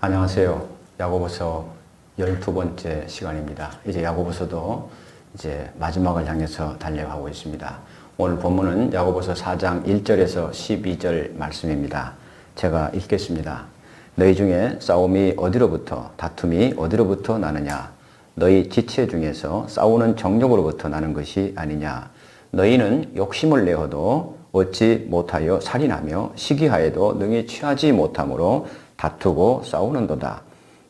안녕하세요. 야고보서 12번째 시간입니다. 이제 야고보서도 이제 마지막을 향해서 달려가고 있습니다. 오늘 본문은 야고보서 4장 1절에서 12절 말씀입니다. 제가 읽겠습니다. 너희 중에 싸움이 어디로부터, 다툼이 어디로부터 나느냐? 너희 지체 중에서 싸우는 정욕으로부터 나는 것이 아니냐? 너희는 욕심을 내어도 얻지 못하여 살인하며 시기하여도 능히 취하지 못함으로 다투고 싸우는도다.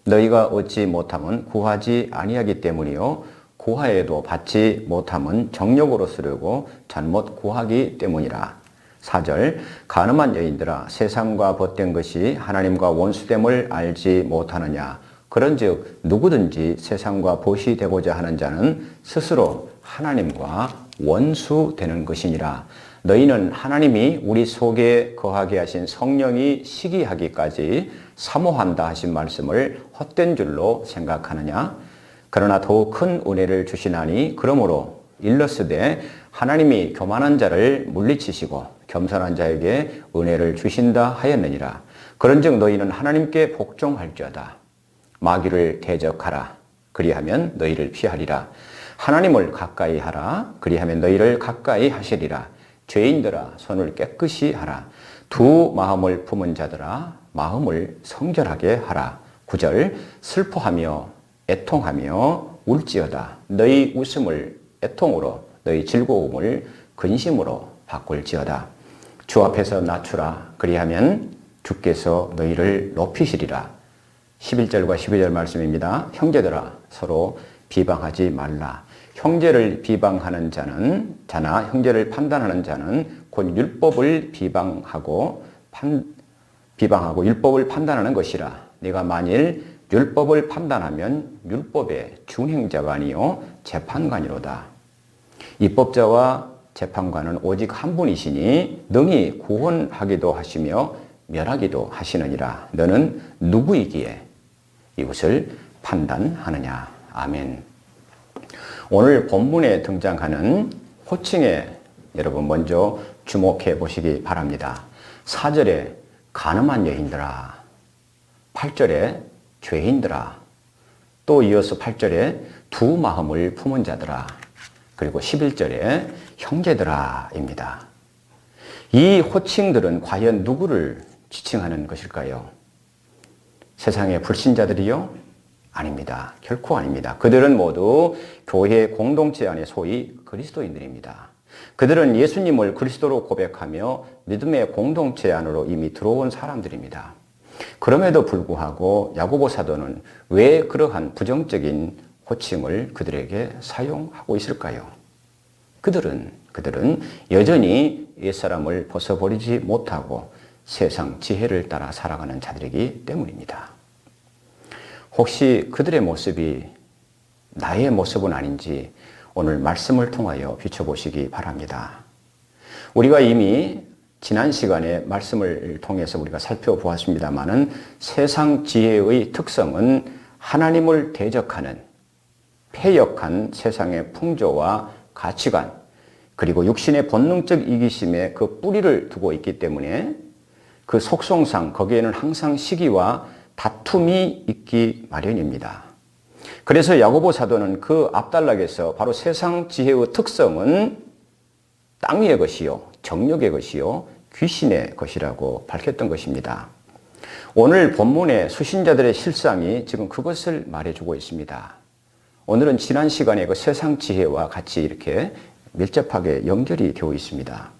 너희가 얻지 못함은 구하지 아니하기 때문이요 구하여도 받지 못함은 정욕으로 쓰려고 잘못 구하기 때문이라. 4절 간음한 여인들아 세상과 벗된 것이 하나님과 원수됨을 알지 못하느냐. 그런즉 누구든지 세상과 벗이 되고자 하는 자는 스스로 하나님과 원수되는 것이니라. 너희는 하나님이 우리 속에 거하게 하신 성령이 시기하기까지 사모한다 하신 말씀을 헛된 줄로 생각하느냐? 그러나 더욱 큰 은혜를 주시나니 그러므로 일러스되 하나님이 교만한 자를 물리치시고 겸손한 자에게 은혜를 주신다 하였느니라. 그런즉 너희는 하나님께 복종할지어다. 마귀를 대적하라. 그리하면 너희를 피하리라. 하나님을 가까이 하라. 그리하면 너희를 가까이 하시리라. 죄인들아 손을 깨끗이 하라. 두 마음을 품은 자들아 마음을 성결하게 하라. 9절 슬퍼하며 애통하며 울지어다. 너희 웃음을 애통으로 너희 즐거움을 근심으로 바꿀지어다. 주 앞에서 낮추라. 그리하면 주께서 너희를 높이시리라. 11절과 12절 말씀입니다. 형제들아 서로 비방하지 말라. 형제를 비방하는 자나 형제를 판단하는 자는 곧 율법을 비방하고 율법을 판단하는 것이라. 네가 만일 율법을 판단하면 율법의 준행자가 아니요 재판관이로다. 입법자와 재판관은 오직 한 분이시니 능히 구원하기도 하시며 멸하기도 하시느니라. 너는 누구이기에 이것을 판단하느냐. 아멘. 오늘 본문에 등장하는 호칭에 여러분 먼저 주목해 보시기 바랍니다. 4절에 간음한 여인들아, 8절에 죄인들아, 또 이어서 8절에 두 마음을 품은 자들아, 그리고 11절에 형제들아입니다. 이 호칭들은 과연 누구를 지칭하는 것일까요? 세상의 불신자들이요? 아닙니다. 결코 아닙니다. 그들은 모두 교회 공동체 안에 소위 그리스도인들입니다. 그들은 예수님을 그리스도로 고백하며 믿음의 공동체 안으로 이미 들어온 사람들입니다. 그럼에도 불구하고 야고보 사도는 왜 그러한 부정적인 호칭을 그들에게 사용하고 있을까요? 그들은 여전히 옛사람을 벗어버리지 못하고 세상 지혜를 따라 살아가는 자들이기 때문입니다. 혹시 그들의 모습이 나의 모습은 아닌지 오늘 말씀을 통하여 비춰보시기 바랍니다. 우리가 이미 지난 시간에 말씀을 통해서 우리가 살펴보았습니다마는 세상 지혜의 특성은 하나님을 대적하는 패역한 세상의 풍조와 가치관, 그리고 육신의 본능적 이기심에 그 뿌리를 두고 있기 때문에 그 속성상 거기에는 항상 시기와 다툼이 있기 마련입니다. 그래서 야고보 사도는 그 앞단락에서 바로 세상 지혜의 특성은 땅 위의 것이요, 정욕의 것이요, 귀신의 것이라고 밝혔던 것입니다. 오늘 본문의 수신자들의 실상이 지금 그것을 말해주고 있습니다. 오늘은 지난 시간에 그 세상 지혜와 같이 이렇게 밀접하게 연결이 되어 있습니다.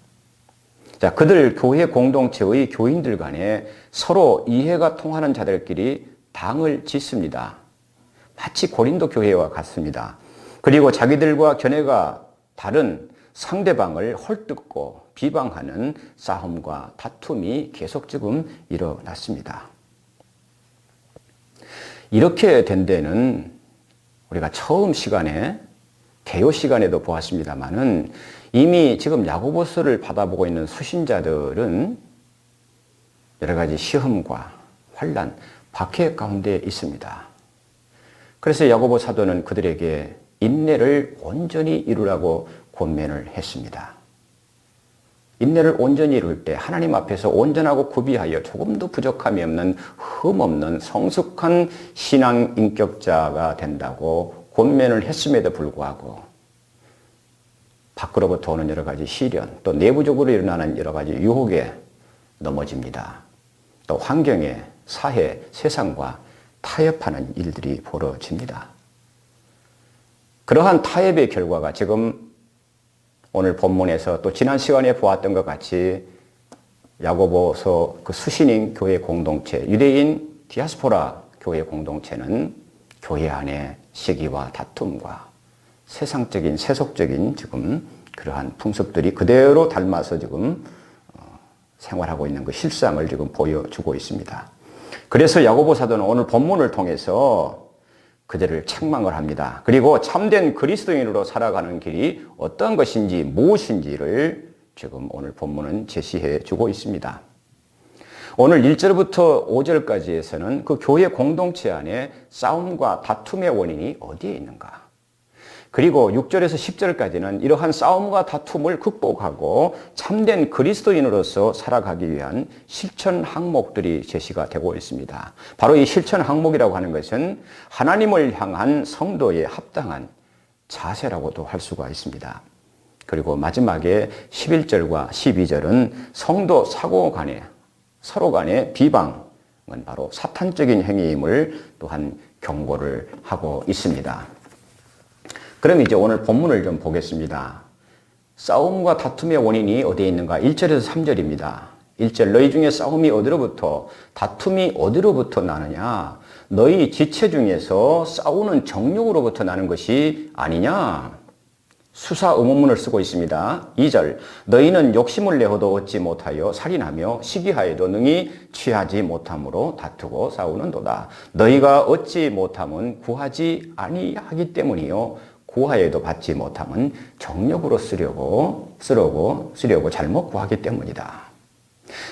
자, 그들 교회 공동체의 교인들 간에 서로 이해가 통하는 자들끼리 당을 짓습니다. 마치 고린도 교회와 같습니다. 그리고 자기들과 견해가 다른 상대방을 헐뜯고 비방하는 싸움과 다툼이 계속 지금 일어났습니다. 이렇게 된 데는 우리가 처음 시간에 개요 시간에도 보았습니다마는 이미 지금 야고보서를 받아보고 있는 수신자들은 여러 가지 시험과 환난, 박해 가운데 있습니다. 그래서 야고보 사도는 그들에게 인내를 온전히 이루라고 권면을 했습니다. 인내를 온전히 이룰 때 하나님 앞에서 온전하고 구비하여 조금도 부족함이 없는 흠없는 성숙한 신앙 인격자가 된다고 권면을 했음에도 불구하고 밖으로부터 오는 여러 가지 시련, 또 내부적으로 일어나는 여러 가지 유혹에 넘어집니다. 또 환경에, 사회, 세상과 타협하는 일들이 벌어집니다. 그러한 타협의 결과가 지금 오늘 본문에서 또 지난 시간에 보았던 것 같이 야고보서 그 수신인 교회 공동체, 유대인 디아스포라 교회 공동체는 교회 안에 시기와 다툼과 세상적인 세속적인 지금 그러한 풍습들이 그대로 닮아서 지금 생활하고 있는 그 실상을 지금 보여주고 있습니다. 그래서 야고보 사도는 오늘 본문을 통해서 그들을 책망을 합니다. 그리고 참된 그리스도인으로 살아가는 길이 어떤 것인지 무엇인지를 지금 오늘 본문은 제시해 주고 있습니다. 오늘 1절부터 5절까지에서는 그 교회 공동체 안에 싸움과 다툼의 원인이 어디에 있는가? 그리고 6절에서 10절까지는 이러한 싸움과 다툼을 극복하고 참된 그리스도인으로서 살아가기 위한 실천 항목들이 제시가 되고 있습니다. 바로 이 실천 항목이라고 하는 것은 하나님을 향한 성도의 합당한 자세라고도 할 수가 있습니다. 그리고 마지막에 11절과 12절은 성도 사고 간에 서로 간의 비방은 바로 사탄적인 행위임을 또한 경고를 하고 있습니다. 그럼 이제 오늘 본문을 좀 보겠습니다. 싸움과 다툼의 원인이 어디에 있는가? 1절에서 3절입니다. 1절 너희 중에 싸움이 어디로부터 다툼이 어디로부터 나느냐? 너희 지체 중에서 싸우는 정욕으로부터 나는 것이 아니냐? 수사 의문문을 쓰고 있습니다. 2절 너희는 욕심을 내어도 얻지 못하여 살인하며 시기하여도 능히 취하지 못함으로 다투고 싸우는도다. 너희가 얻지 못함은 구하지 아니하기 때문이요 구하여도 받지 못함은 정욕으로 쓰려고 잘못 구하기 때문이다.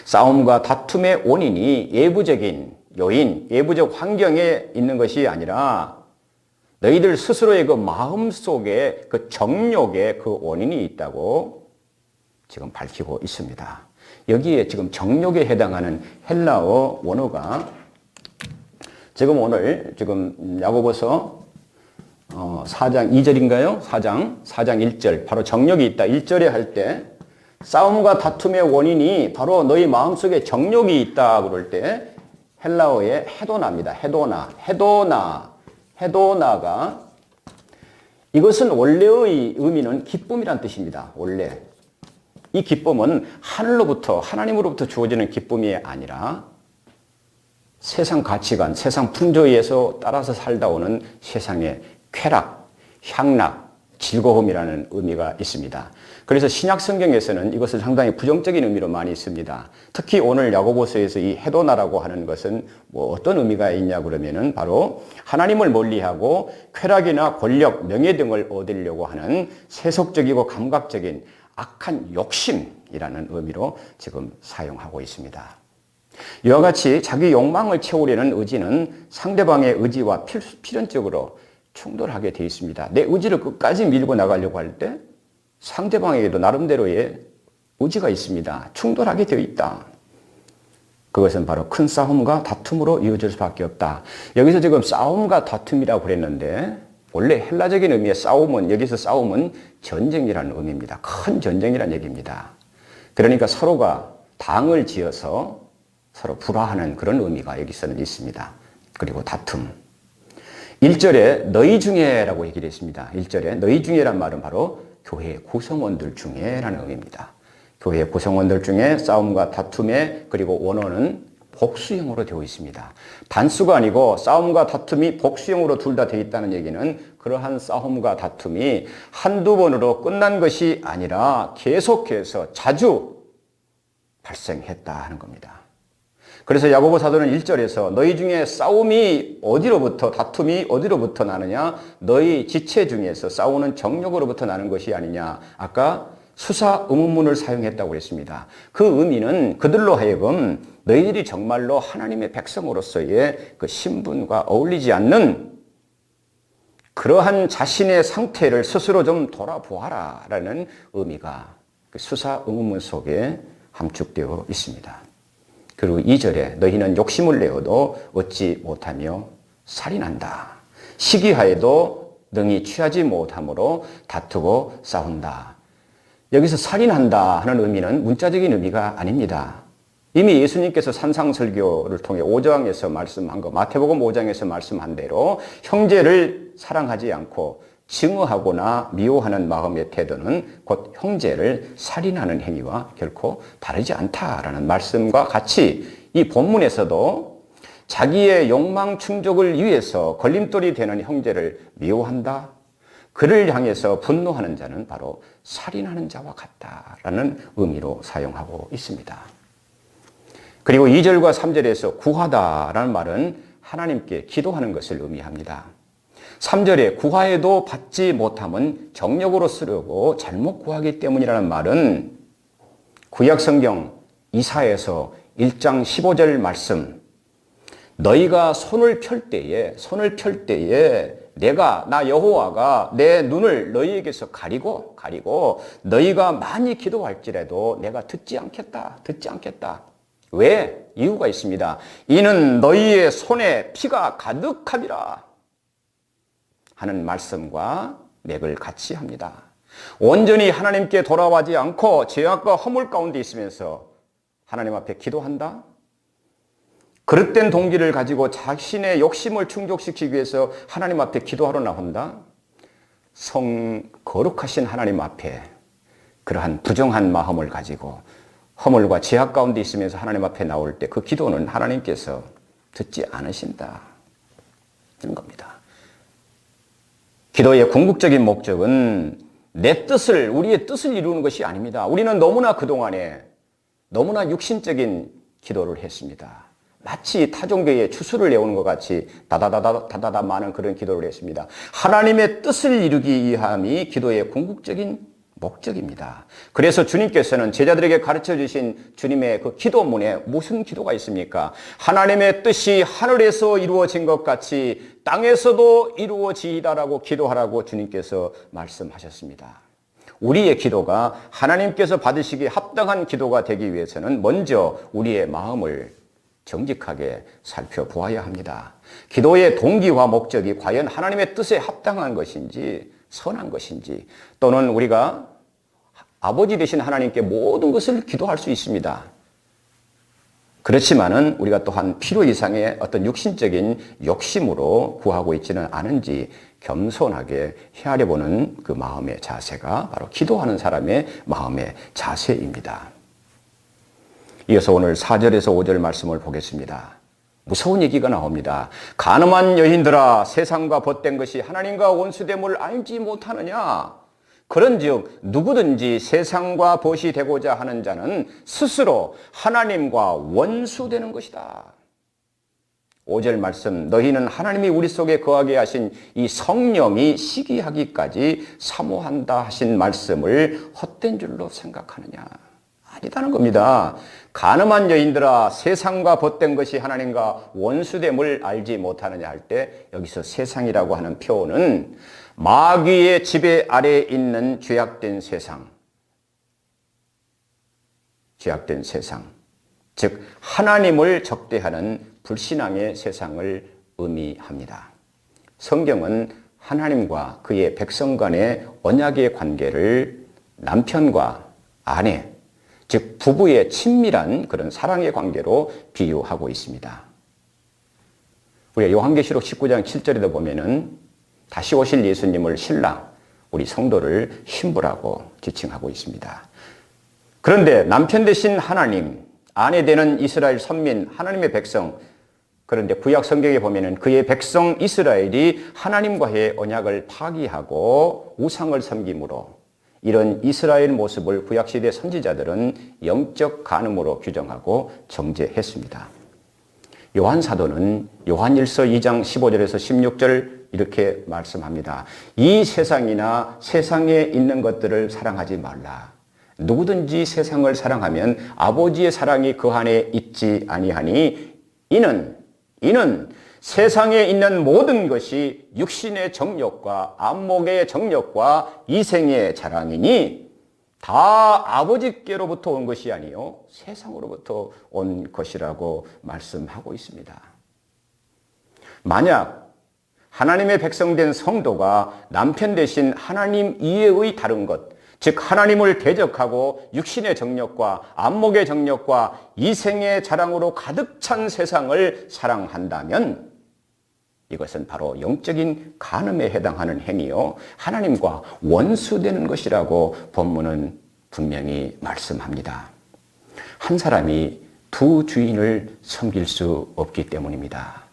싸움과 다툼의 원인이 예부적인 요인, 예부적 환경에 있는 것이 아니라 너희들 스스로의 그 마음 속에 그 정욕에 그 원인이 있다고 지금 밝히고 있습니다. 여기에 지금 정욕에 해당하는 헬라어 원어가 지금 오늘 지금 야고보서 4장 2절인가요? 4장 1절 바로 정욕이 있다. 1절에 할 때 싸움과 다툼의 원인이 바로 너희 마음속에 정욕이 있다 그럴 때 헬라어의 헤도나입니다. 헤도나가 이것은 원래의 의미는 기쁨이란 뜻입니다. 원래 이 기쁨은 하늘로부터 하나님으로부터 주어지는 기쁨이 아니라 세상 가치관, 세상 풍조에서 따라서 살다 오는 세상의 쾌락, 향락, 즐거움이라는 의미가 있습니다. 그래서 신약 성경에서는 이것을 상당히 부정적인 의미로 많이 씁니다. 특히 오늘 야고보서에서 이 헤도나라고 하는 것은 뭐 어떤 의미가 있냐 그러면은 바로 하나님을 멀리하고 쾌락이나 권력, 명예 등을 얻으려고 하는 세속적이고 감각적인 악한 욕심이라는 의미로 지금 사용하고 있습니다. 이와 같이 자기 욕망을 채우려는 의지는 상대방의 의지와 필연적으로 충돌하게 되어 있습니다. 내 의지를 끝까지 밀고 나가려고 할 때 상대방에게도 나름대로의 의지가 있습니다. 충돌하게 되어 있다. 그것은 바로 큰 싸움과 다툼으로 이어질 수밖에 없다. 여기서 지금 싸움과 다툼이라고 그랬는데 원래 헬라적인 의미의 싸움은 여기서 싸움은 전쟁이라는 의미입니다. 큰 전쟁이라는 얘기입니다. 그러니까 서로가 당을 지어서 서로 불화하는 그런 의미가 여기서는 있습니다. 그리고 다툼. 1절에 너희 중에라고 얘기를 했습니다. 1절에 너희 중에란 말은 바로 교회 구성원들 중에라는 의미입니다. 교회 구성원들 중에 싸움과 다툼에 그리고 원어는 복수형으로 되어 있습니다. 단수가 아니고 싸움과 다툼이 복수형으로 둘 다 되어 있다는 얘기는 그러한 싸움과 다툼이 한두 번으로 끝난 것이 아니라 계속해서 자주 발생했다 하는 겁니다. 그래서 야고보 사도는 1절에서 너희 중에 싸움이 어디로부터 다툼이 어디로부터 나느냐 너희 지체 중에서 싸우는 정욕으로부터 나는 것이 아니냐 아까 수사 의문문을 사용했다고 했습니다. 그 의미는 그들로 하여금 너희들이 정말로 하나님의 백성으로서의 그 신분과 어울리지 않는 그러한 자신의 상태를 스스로 좀 돌아보아라 라는 의미가 그 수사 의문문 속에 함축되어 있습니다. 그리고 2절에 너희는 욕심을 내어도 얻지 못하며 살인한다. 시기하여도 능히 취하지 못함으로 다투고 싸운다. 여기서 살인한다 하는 의미는 문자적인 의미가 아닙니다. 이미 예수님께서 산상설교를 통해 5장에서 말씀한 거, 마태복음 5장에서 말씀한 대로 형제를 사랑하지 않고 증오하거나 미워하는 마음의 태도는 곧 형제를 살인하는 행위와 결코 다르지 않다라는 말씀과 같이 이 본문에서도 자기의 욕망 충족을 위해서 걸림돌이 되는 형제를 미워한다. 그를 향해서 분노하는 자는 바로 살인하는 자와 같다라는 의미로 사용하고 있습니다. 그리고 2절과 3절에서 구하다라는 말은 하나님께 기도하는 것을 의미합니다. 3절에 구하여도 받지 못함은 정력으로 쓰려고 잘못 구하기 때문이라는 말은 구약 성경 이사야서 1장 15절 말씀, 너희가 손을 펼 때에 나 여호와가 내 눈을 너희에게서 가리고 너희가 많이 기도할지라도 내가 듣지 않겠다. 왜? 이유가 있습니다. 이는 너희의 손에 피가 가득함이라 하는 말씀과 맥을 같이 합니다. 온전히 하나님께 돌아가지 않고 죄악과 허물 가운데 있으면서 하나님 앞에 기도한다? 그릇된 동기를 가지고 자신의 욕심을 충족시키기 위해서 하나님 앞에 기도하러 나온다? 거룩하신 하나님 앞에 그러한 부정한 마음을 가지고 허물과 죄악 가운데 있으면서 하나님 앞에 나올 때 그 기도는 하나님께서 듣지 않으신다. 이런 겁니다. 기도의 궁극적인 목적은 우리의 뜻을 이루는 것이 아닙니다. 우리는 너무나 그동안에 너무나 육신적인 기도를 했습니다. 마치 타종교의 추수를 내오는 것 같이 다다다다 많은 그런 기도를 했습니다. 하나님의 뜻을 이루기 위함이 기도의 궁극적인 목적입니다. 그래서 주님께서는 제자들에게 가르쳐 주신 주님의 그 기도문에 무슨 기도가 있습니까? 하나님의 뜻이 하늘에서 이루어진 것 같이 땅에서도 이루어지이다라고 기도하라고 주님께서 말씀하셨습니다. 우리의 기도가 하나님께서 받으시기에 합당한 기도가 되기 위해서는 먼저 우리의 마음을 정직하게 살펴보아야 합니다. 기도의 동기와 목적이 과연 하나님의 뜻에 합당한 것인지 선한 것인지, 또는 우리가 아버지 되신 하나님께 모든 것을 기도할 수 있습니다. 그렇지만은 우리가 또한 필요 이상의 어떤 육신적인 욕심으로 구하고 있지는 않은지 겸손하게 헤아려 보는 그 마음의 자세가 바로 기도하는 사람의 마음의 자세입니다. 이어서 오늘 4절에서 5절 말씀을 보겠습니다. 무서운 얘기가 나옵니다. 간음한 여인들아, 세상과 벗된 것이 하나님과 원수됨을 알지 못하느냐? 그런즉 누구든지 세상과 벗이 되고자 하는 자는 스스로 하나님과 원수되는 것이다. 5절 말씀, 너희는 하나님이 우리 속에 거하게 하신 이 성령이 시기하기까지 사모한다 하신 말씀을 헛된 줄로 생각하느냐? 아니다는 겁니다. 간음한 여인들아, 세상과 벗된 것이 하나님과 원수됨을 알지 못하느냐 할 때 여기서 세상이라고 하는 표현은 마귀의 지배 아래에 있는 죄악된 세상, 즉 하나님을 적대하는 불신앙의 세상을 의미합니다. 성경은 하나님과 그의 백성 간의 언약의 관계를 남편과 아내, 즉 부부의 친밀한 그런 사랑의 관계로 비유하고 있습니다. 우리가 요한계시록 19장 7절에도 보면은 다시 오실 예수님을 신랑, 우리 성도를 신부라고 지칭하고 있습니다. 그런데 남편 되신 하나님, 아내 되는 이스라엘 선민, 하나님의 백성, 그런데 구약 성경에 보면은 그의 백성 이스라엘이 하나님과의 언약을 파기하고 우상을 섬김으로 이런 이스라엘 모습을 구약시대 선지자들은 영적 간음으로 규정하고 정죄했습니다. 요한 사도는 요한일서 2장 15절에서 16절 이렇게 말씀합니다. 이 세상이나 세상에 있는 것들을 사랑하지 말라. 누구든지 세상을 사랑하면 아버지의 사랑이 그 안에 있지 아니하니 이는 세상에 있는 모든 것이 육신의 정욕과 안목의 정욕과 이생의 자랑이니 다 아버지께로부터 온 것이 아니요 세상으로부터 온 것이라고 말씀하고 있습니다. 만약 하나님의 백성된 성도가 남편 대신 하나님 이외의 다른 것, 즉 하나님을 대적하고 육신의 정욕과 안목의 정욕과 이생의 자랑으로 가득 찬 세상을 사랑한다면 이것은 바로 영적인 간음에 해당하는 행위요 하나님과 원수되는 것이라고 본문은 분명히 말씀합니다. 한 사람이 두 주인을 섬길 수 없기 때문입니다.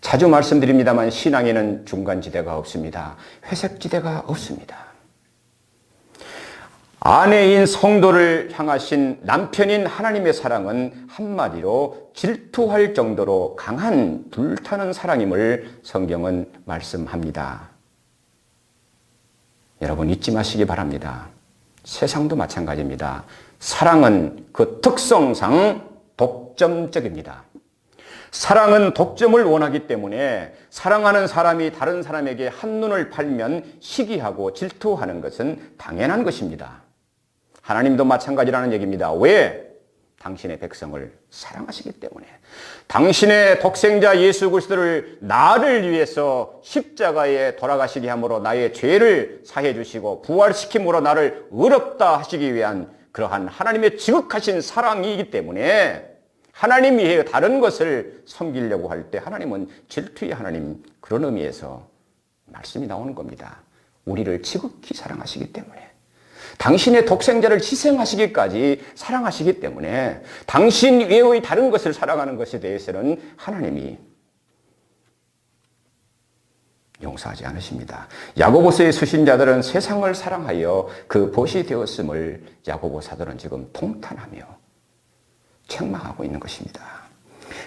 자주 말씀드립니다만 신앙에는 중간지대가 없습니다. 회색지대가 없습니다. 아내인 성도를 향하신 남편인 하나님의 사랑은 한마디로 질투할 정도로 강한 불타는 사랑임을 성경은 말씀합니다. 여러분 잊지 마시기 바랍니다. 세상도 마찬가지입니다. 사랑은 그 특성상 독점적입니다. 사랑은 독점을 원하기 때문에 사랑하는 사람이 다른 사람에게 한눈을 팔면 시기하고 질투하는 것은 당연한 것입니다. 하나님도 마찬가지라는 얘기입니다. 왜? 당신의 백성을 사랑하시기 때문에. 당신의 독생자 예수 그리스도를 나를 위해서 십자가에 돌아가시게 함으로 나의 죄를 사해 주시고 부활시킴으로 나를 의롭다 하시기 위한 그러한 하나님의 지극하신 사랑이기 때문에 하나님 외에 다른 것을 섬기려고 할 때 하나님은 질투의 하나님, 그런 의미에서 말씀이 나오는 겁니다. 우리를 지극히 사랑하시기 때문에. 당신의 독생자를 희생하시기까지 사랑하시기 때문에 당신 외의 다른 것을 사랑하는 것에 대해서는 하나님이 용서하지 않으십니다. 야고보서의 수신자들은 세상을 사랑하여 그 벗이 되었음을 야고보 사도는 지금 통탄하며 책망하고 있는 것입니다.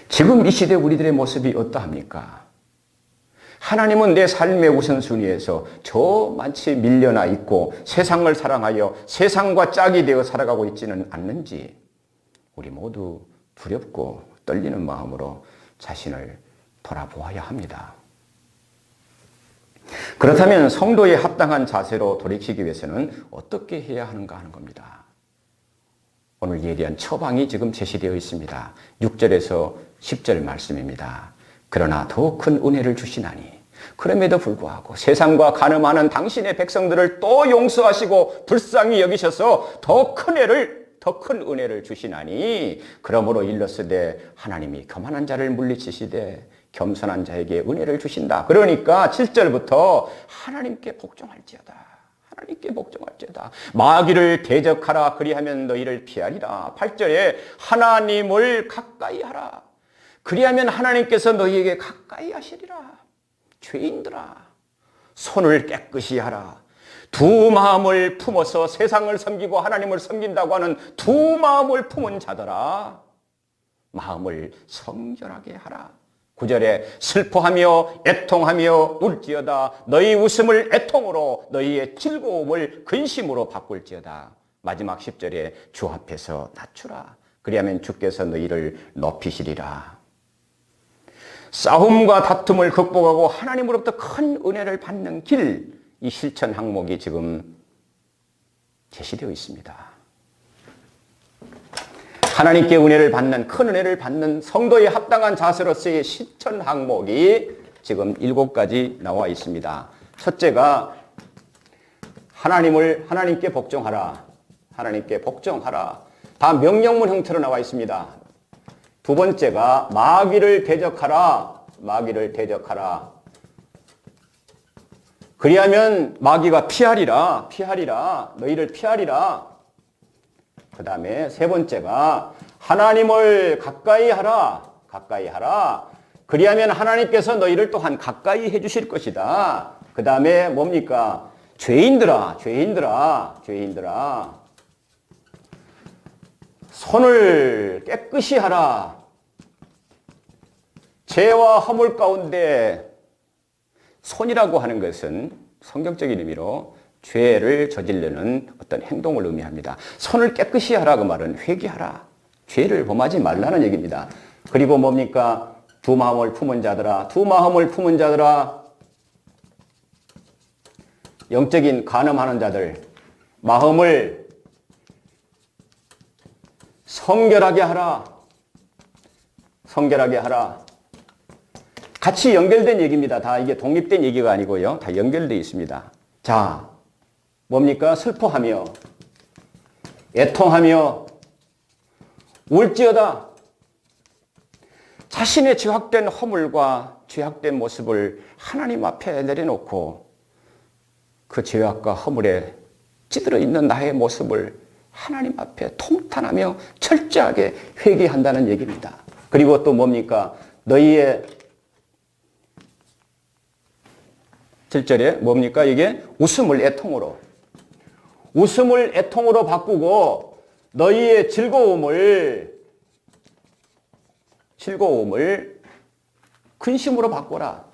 지금 이 시대 우리들의 모습이 어떠합니까? 하나님은 내 삶의 우선순위에서 저 많이 밀려나 있고 세상을 사랑하여 세상과 짝이 되어 살아가고 있지는 않는지 우리 모두 두렵고 떨리는 마음으로 자신을 돌아보아야 합니다. 그렇다면 성도의 합당한 자세로 돌이키기 위해서는 어떻게 해야 하는가 하는 겁니다. 오늘 예리한 처방이 지금 제시되어 있습니다. 6절에서 10절 말씀입니다. 그러나 더 큰 은혜를 주시나니 그럼에도 불구하고 세상과 간음하는 당신의 백성들을 또 용서하시고 불쌍히 여기셔서 더 큰 은혜를 주시나니 그러므로 일렀으되 하나님이 교만한 자를 물리치시되 겸손한 자에게 은혜를 주신다. 그러니까 7절부터 하나님께 복종할지어다. 하나님께 복종할지어다. 마귀를 대적하라. 그리하면 너희를 피하리라. 8절에 하나님을 가까이 하라. 그리하면 하나님께서 너희에게 가까이 하시리라. 죄인들아, 손을 깨끗이 하라. 두 마음을 품어서 세상을 섬기고 하나님을 섬긴다고 하는 두 마음을 품은 자들아, 마음을 성결하게 하라. 9절에 슬퍼하며 애통하며 울지어다. 너희 웃음을 애통으로 너희의 즐거움을 근심으로 바꿀지어다. 마지막 10절에 주 앞에서 낮추라. 그리하면 주께서 너희를 높이시리라. 싸움과 다툼을 극복하고 하나님으로부터 큰 은혜를 받는 길, 이 실천 항목이 지금 제시되어 있습니다. 하나님께 은혜를 받는, 큰 은혜를 받는 성도의 합당한 자세로서의 실천 항목이 지금 7가지 나와 있습니다. 첫째가 하나님께 복종하라. 하나님께 복종하라. 다 명령문 형태로 나와 있습니다. 두 번째가 마귀를 대적하라. 마귀를 대적하라. 그리하면 마귀가 피하리라. 피하리라. 너희를 피하리라. 그 다음에 세 번째가 하나님을 가까이 하라. 가까이 하라. 그리하면 하나님께서 너희를 또한 가까이 해주실 것이다. 그 다음에 뭡니까? 죄인들아. 죄인들아. 죄인들아. 손을 깨끗이 하라. 죄와 허물 가운데 손이라고 하는 것은 성경적인 의미로 죄를 저지르는 어떤 행동을 의미합니다. 손을 깨끗이 하라 그 말은 회개하라. 죄를 범하지 말라는 얘기입니다. 그리고 뭡니까? 두 마음을 품은 자들아. 두 마음을 품은 자들아. 영적인 간음하는 자들. 마음을 성결하게 하라. 성결하게 하라. 같이 연결된 얘기입니다. 다 이게 독립된 얘기가 아니고요. 다 연결되어 있습니다. 자, 뭡니까? 슬퍼하며, 애통하며, 울지어다. 자신의 죄악된 허물과 죄악된 모습을 하나님 앞에 내려놓고 그 죄악과 허물에 찌들어 있는 나의 모습을 하나님 앞에 통탄하며 철저하게 회개한다는 얘기입니다. 그리고 또 뭡니까? 너희의 7절에 뭡니까? 이게 웃음을 애통으로 바꾸고 너희의 즐거움을 근심으로 바꿔라.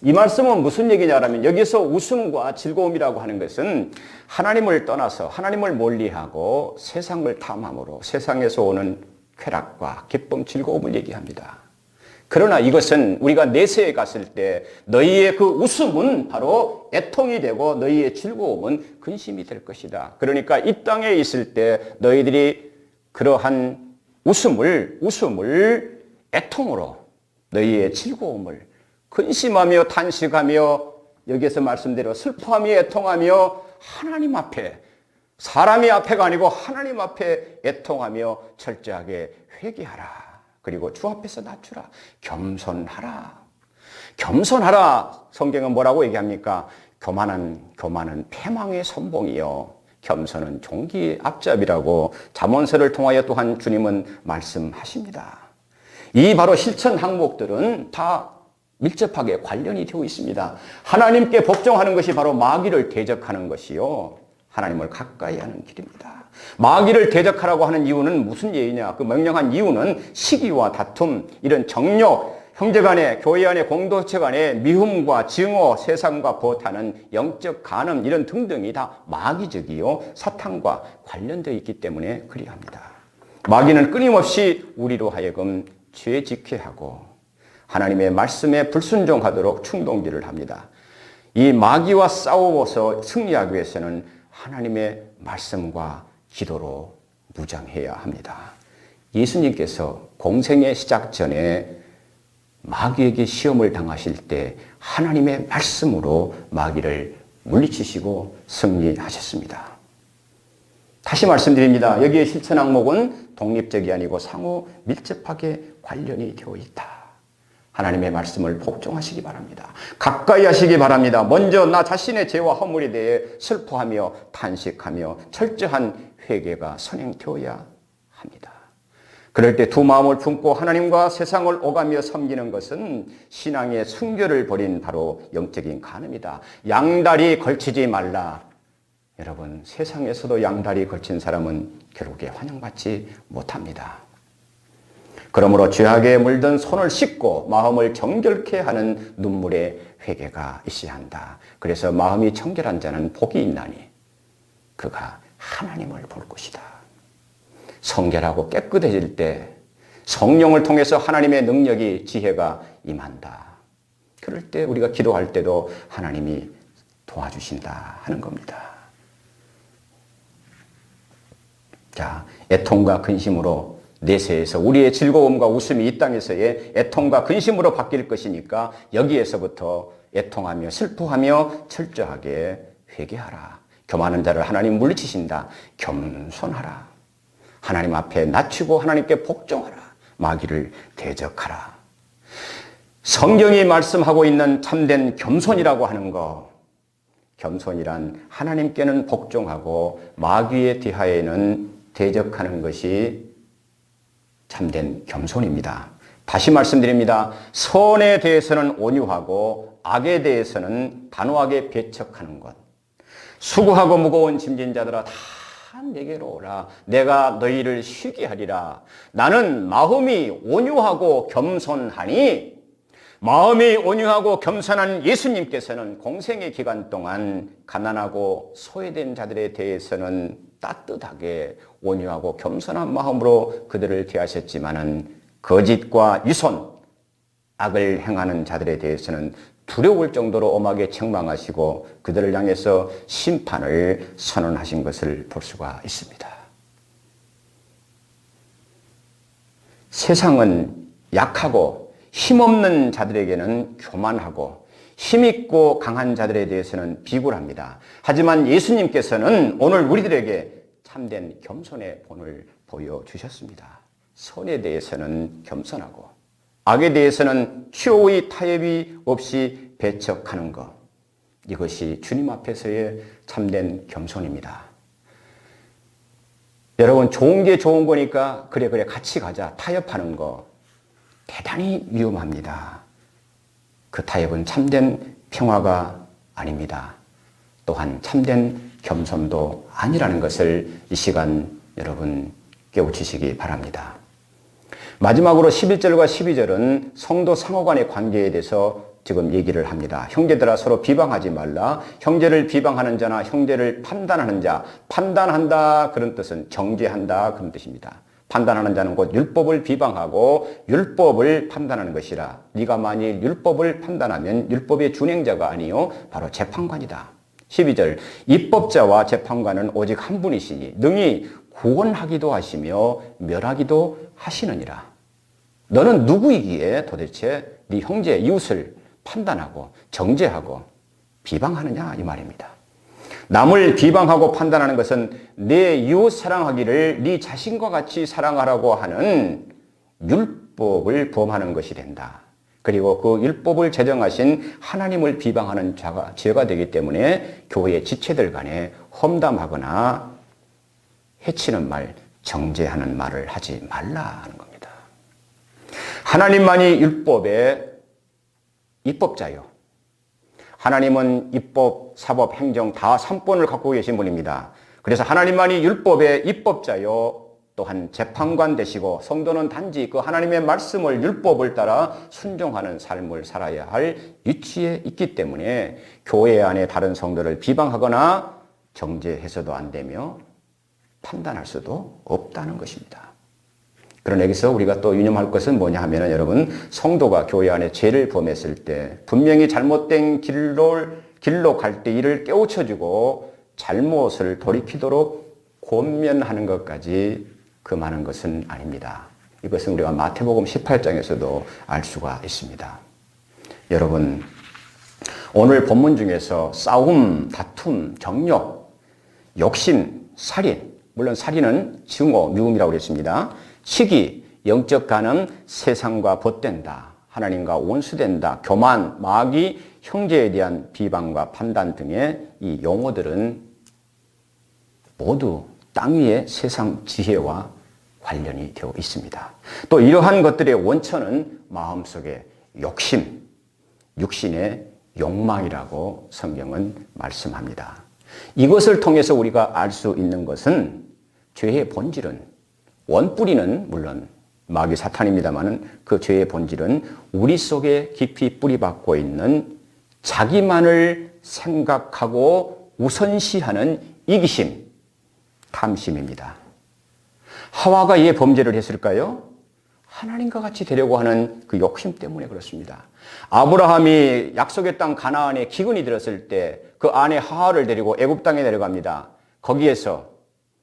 이 말씀은 무슨 얘기냐면 여기서 웃음과 즐거움이라고 하는 것은 하나님을 떠나서 하나님을 멀리하고 세상을 탐함으로 세상에서 오는 쾌락과 기쁨, 즐거움을 얘기합니다. 그러나 이것은 우리가 내세에 갔을 때 너희의 그 웃음은 바로 애통이 되고 너희의 즐거움은 근심이 될 것이다. 그러니까 이 땅에 있을 때 너희들이 그러한 웃음을 애통으로 너희의 즐거움을 근심하며 탄식하며 여기에서 말씀대로 슬퍼하며 애통하며 하나님 앞에 사람이 앞에가 아니고 하나님 앞에 애통하며 철저하게 회개하라. 그리고 주 앞에서 낮추라. 겸손하라. 성경은 뭐라고 얘기합니까? 교만은 패망의 선봉이요. 겸손은 종기의 앞잡이라고 잠언서를 통하여 또한 주님은 말씀하십니다. 이 바로 실천 항목들은 다 밀접하게 관련이 되어 있습니다. 하나님께 복종하는 것이 바로 마귀를 대적하는 것이요. 하나님을 가까이 하는 길입니다. 마귀를 대적하라고 하는 이유는 무슨 예이냐? 그 명령한 이유는 시기와 다툼, 이런 정욕, 형제 간에, 교회 안에, 공동체 간에 미움과 증오, 세상과 버타는 영적 간음 이런 등등이 다 마귀적이요. 사탄과 관련되어 있기 때문에 그리합니다. 마귀는 끊임없이 우리로 하여금 죄짓게 하고 하나님의 말씀에 불순종하도록 충동질을 합니다. 이 마귀와 싸워서 승리하기 위해서는 하나님의 말씀과 기도로 무장해야 합니다. 예수님께서 공생의 시작 전에 마귀에게 시험을 당하실 때 하나님의 말씀으로 마귀를 물리치시고 승리하셨습니다. 다시 말씀드립니다. 여기에 실천 항목은 독립적이 아니고 상호 밀접하게 관련이 되어 있다. 하나님의 말씀을 복종하시기 바랍니다. 가까이 하시기 바랍니다. 먼저 나 자신의 죄와 허물에 대해 슬퍼하며 탄식하며 철저한 회개가 선행되어야 합니다. 그럴 때 두 마음을 품고 하나님과 세상을 오가며 섬기는 것은 신앙의 순결을 버린 바로 영적인 간음이다. 양다리 걸치지 말라. 여러분, 세상에서도 양다리 걸친 사람은 결국에 환영받지 못합니다. 그러므로 죄악에 물든 손을 씻고 마음을 정결케 하는 눈물의 회개가 있어야 한다. 그래서 마음이 정결한 자는 복이 있나니 그가 하나님을 볼 것이다. 성결하고 깨끗해질 때 성령을 통해서 하나님의 능력이 지혜가 임한다. 그럴 때 우리가 기도할 때도 하나님이 도와주신다 하는 겁니다. 자, 애통과 근심으로 내세에서 우리의 즐거움과 웃음이 이 땅에서의 애통과 근심으로 바뀔 것이니까 여기에서부터 애통하며 슬퍼하며 철저하게 회개하라. 교만한 자를 하나님 물리치신다. 겸손하라. 하나님 앞에 낮추고 하나님께 복종하라. 마귀를 대적하라. 성경이 말씀하고 있는 참된 겸손이라고 하는 거, 겸손이란 하나님께는 복종하고 마귀에 대하여는 대적하는 것이 참된 겸손입니다. 다시 말씀드립니다. 선에 대해서는 온유하고 악에 대해서는 단호하게 배척하는 것. 수고하고 무거운 짐진 자들아 다 내게로 오라. 내가 너희를 쉬게 하리라. 나는 마음이 온유하고 겸손하니, 마음이 온유하고 겸손한 예수님께서는 공생의 기간 동안 가난하고 소외된 자들에 대해서는 따뜻하게 온유하고 겸손한 마음으로 그들을 대하셨지만은 거짓과 유손, 악을 행하는 자들에 대해서는 두려울 정도로 엄하게 책망하시고 그들을 향해서 심판을 선언하신 것을 볼 수가 있습니다. 세상은 약하고 힘없는 자들에게는 교만하고 힘있고 강한 자들에 대해서는 비굴합니다. 하지만 예수님께서는 오늘 우리들에게 참된 겸손의 본을 보여주셨습니다. 선에 대해서는 겸손하고 악에 대해서는 치오의 타협이 없이 배척하는 것. 이것이 주님 앞에서의 참된 겸손입니다. 여러분, 좋은 게 좋은 거니까 그래 같이 가자 타협하는 거 대단히 위험합니다. 그 타협은 참된 평화가 아닙니다. 또한 참된 겸손도 아니라는 것을 이 시간 여러분 깨우치시기 바랍니다. 마지막으로 11절과 12절은 성도 상호 간의 관계에 대해서 지금 얘기를 합니다. 형제들아 서로 비방하지 말라. 형제를 비방하는 자나 형제를 판단하는 자, 판단한다 그런 뜻은 정죄한다 그런 뜻입니다. 판단하는 자는 곧 율법을 비방하고 율법을 판단하는 것이라. 네가 만일 율법을 판단하면 율법의 준행자가 아니요 바로 재판관이다. 12절 입법자와 재판관은 오직 한 분이시니 능히 구원하기도 하시며 멸하기도 하시느니라. 너는 누구이기에 도대체 네 형제 이웃을 판단하고 정죄하고 비방하느냐 이 말입니다. 남을 비방하고 판단하는 것은 내 이웃 사랑하기를 네 자신과 같이 사랑하라고 하는 율법을 범하는 것이 된다. 그리고 그 율법을 제정하신 하나님을 비방하는 죄가 되기 때문에 교회 지체들 간에 험담하거나 해치는 말, 정죄하는 말을 하지 말라는 겁니다. 하나님만이 율법의 입법자요. 하나님은 입법, 사법, 행정 다 3본을 갖고 계신 분입니다. 그래서 하나님만이 율법의 입법자요. 또한 재판관 되시고 성도는 단지 그 하나님의 말씀을 율법을 따라 순종하는 삶을 살아야 할 위치에 있기 때문에 교회 안에 다른 성도를 비방하거나 정죄해서도 안 되며 판단할 수도 없다는 것입니다. 그러나 여기서 우리가 또 유념할 것은 뭐냐 하면 여러분 성도가 교회 안에 죄를 범했을 때 분명히 잘못된 길로 갈 때 이를 깨우쳐주고 잘못을 돌이키도록 권면하는 것까지 그만한 것은 아닙니다. 이것은 우리가 마태복음 18장에서도 알 수가 있습니다. 여러분 오늘 본문 중에서 싸움, 다툼, 정욕, 욕심, 살인 물론 살인은 증오, 미움이라고 그랬습니다. 시기, 영적 간음, 세상과 벗된다. 하나님과 원수된다. 교만, 마귀, 형제에 대한 비방과 판단 등의 이 용어들은 모두 땅 위의 세상 지혜와 관련이 되어 있습니다. 또 이러한 것들의 원천은 마음속의 욕심, 육신의 욕망이라고 성경은 말씀합니다. 이것을 통해서 우리가 알 수 있는 것은 죄의 본질은 원뿌리는 물론 마귀 사탄입니다만 그 죄의 본질은 우리 속에 깊이 뿌리박고 있는 자기만을 생각하고 우선시하는 이기심, 탐심입니다. 하와가 왜 범죄를 했을까요? 하나님과 같이 되려고 하는 그 욕심 때문에 그렇습니다. 아브라함이 약속의 땅 가나안에 기근이 들었을 때 그 아내 하와를 데리고 애굽 땅에 내려갑니다. 거기에서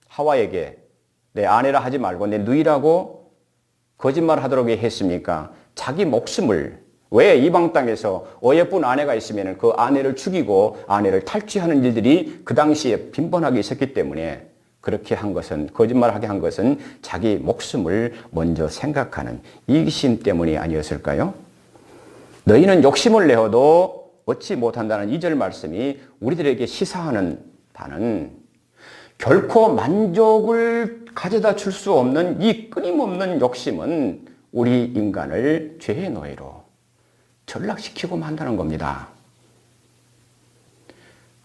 하와에게 내 아내라 하지 말고 내 누이라고 거짓말 하도록 했습니까? 자기 목숨을 왜 이방 땅에서 어예쁜 아내가 있으면 그 아내를 죽이고 아내를 탈취하는 일들이 그 당시에 빈번하게 있었기 때문에 그렇게 한 것은 거짓말하게 한 것은 자기 목숨을 먼저 생각하는 이기심 때문이 아니었을까요? 너희는 욕심을 내어도 얻지 못한다는 2절 말씀이 우리들에게 시사하는 바는 결코 만족을 가져다 줄 수 없는 이 끊임없는 욕심은 우리 인간을 죄의 노예로 전락시키고 만다는 겁니다.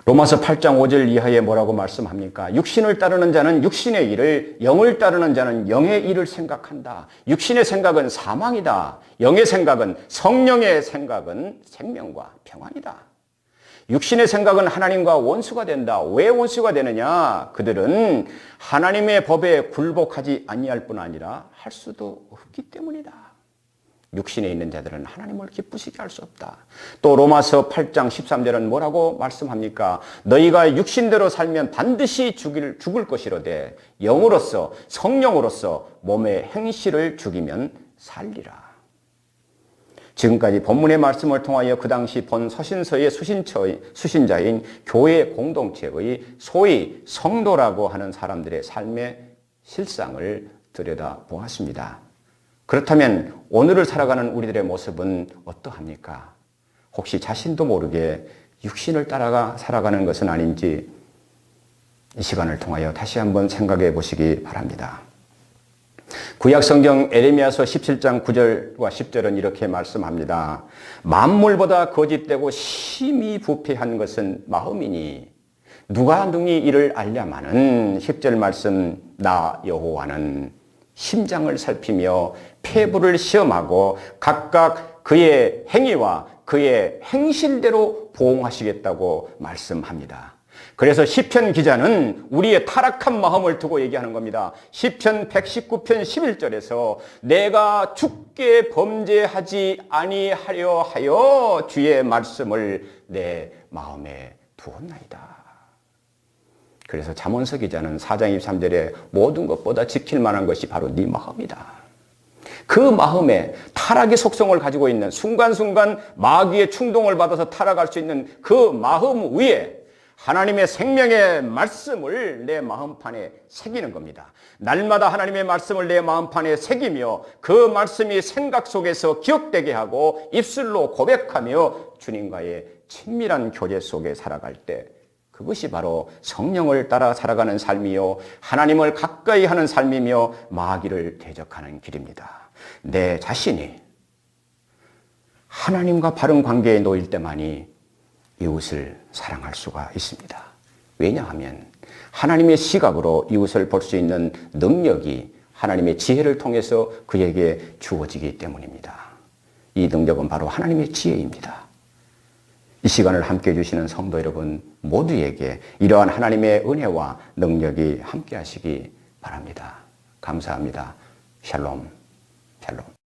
로마서 8장 5절 이하에 뭐라고 말씀합니까? 육신을 따르는 자는 육신의 일을, 영을 따르는 자는 영의 일을 생각한다. 육신의 생각은 사망이다. 영의 생각은, 성령의 생각은 생명과 평안이다. 육신의 생각은 하나님과 원수가 된다. 왜 원수가 되느냐? 그들은 하나님의 법에 굴복하지 아니할 뿐 아니라 할 수도 없기 때문이다. 육신에 있는 자들은 하나님을 기쁘시게 할 수 없다. 또 로마서 8장 13절은 뭐라고 말씀합니까? 너희가 육신대로 살면 반드시 죽을 것이로되 영으로서 성령으로서 몸의 행실을 죽이면 살리라. 지금까지 본문의 말씀을 통하여 그 당시 본 서신서의 수신자인 교회 공동체의 소위 성도라고 하는 사람들의 삶의 실상을 들여다보았습니다. 그렇다면 오늘을 살아가는 우리들의 모습은 어떠합니까? 혹시 자신도 모르게 육신을 따라가 살아가는 것은 아닌지 이 시간을 통하여 다시 한번 생각해 보시기 바랍니다. 구약성경 에레미야서 17장 9절과 10절은 이렇게 말씀합니다. 만물보다 거짓되고 심히 부패한 것은 마음이니 누가 능히 이를 알랴마는 10절 말씀 나 여호와는 심장을 살피며 폐부를 시험하고 각각 그의 행위와 그의 행실대로 보응하시겠다고 말씀합니다. 그래서 시편 기자는 우리의 타락한 마음을 두고 얘기하는 겁니다. 시편 119편 11절에서 내가 주께 범죄하지 아니하려 하여 주의 말씀을 내 마음에 두었나이다. 그래서 잠언서 기자는 4장 23절에 모든 것보다 지킬 만한 것이 바로 네 마음이다. 그 마음에 타락의 속성을 가지고 있는 순간순간 마귀의 충동을 받아서 타락할 수 있는 그 마음 위에 하나님의 생명의 말씀을 내 마음판에 새기는 겁니다. 날마다 하나님의 말씀을 내 마음판에 새기며 그 말씀이 생각 속에서 기억되게 하고 입술로 고백하며 주님과의 친밀한 교제 속에 살아갈 때 그것이 바로 성령을 따라 살아가는 삶이요 하나님을 가까이 하는 삶이며 마귀를 대적하는 길입니다. 내 자신이 하나님과 바른 관계에 놓일 때만이 이웃을 사랑할 수가 있습니다. 왜냐하면 하나님의 시각으로 이웃을 볼 수 있는 능력이 하나님의 지혜를 통해서 그에게 주어지기 때문입니다. 이 능력은 바로 하나님의 지혜입니다. 이 시간을 함께 해주시는 성도 여러분 모두에게 이러한 하나님의 은혜와 능력이 함께 하시기 바랍니다. 감사합니다. 샬롬, 샬롬.